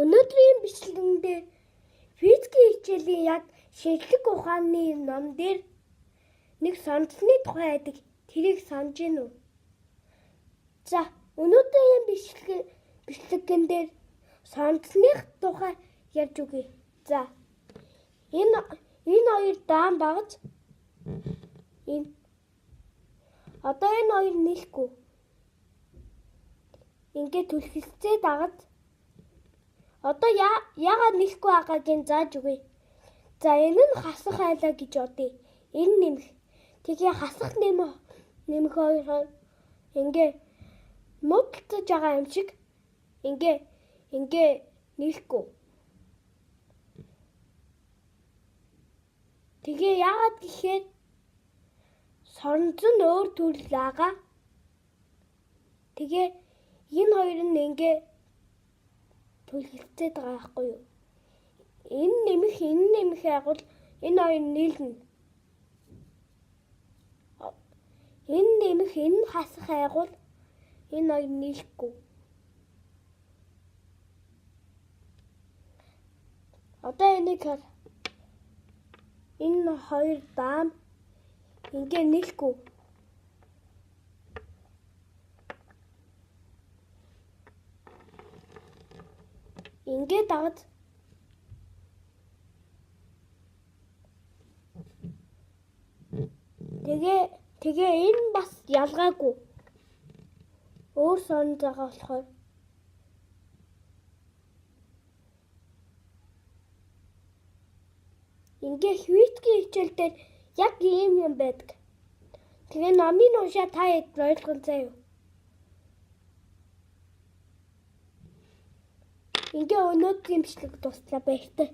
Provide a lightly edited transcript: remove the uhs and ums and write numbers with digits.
Өнөөдрийн бичлэгэн дээр физикийн хичээлийн яг шинжлэх ухааны ном дээр нэг сонцны тухай байдаг. Тэрийг санаж гин үү? За, өнөөдрийн бичлэгэн дээр сонцных тухай ярьж өгье. За, энэ хоёр даан багц. Одоо энэ хоёр нийлэхгүй. Ингээд түлхэлцээ дагаж. Одоо яагаад нийлэхгүй байгаагийн зааж өгье. За, энэ нь хасах айлаа гэж бодъё. Энэ нэмэх. Тэгээ хасах нэмэх хоёр ингээ муудалцаж байгаа юм шиг ингээ нийлэхгүй. Тэгээ яагаад гэхээр соронз нь өөр төрөл байгаа. Тэгээ энэ хоёр нь ингээ түлхэлцээд байгаа байхгүй юу? Энэ нэмэх байгуул энэ хоёр нийлнэ. Энэ нэмэх энэ хасах байгуул энэ хоёр нийлэхгүй. Одоо энийг хар. Энэ хоёр даам ингээ нийлэхгүй. Ингээ дагаж. Тэгээ энэ бас ялгаагүй. Өөр сон байгаа болохоор ингээ физикийн хичээл дээр яг ийм юм байдаг. Тэгээ номын уншаа та ойлгоно заяа. Ингээ өнөөдрийн бичлэг дуслаа баяртай.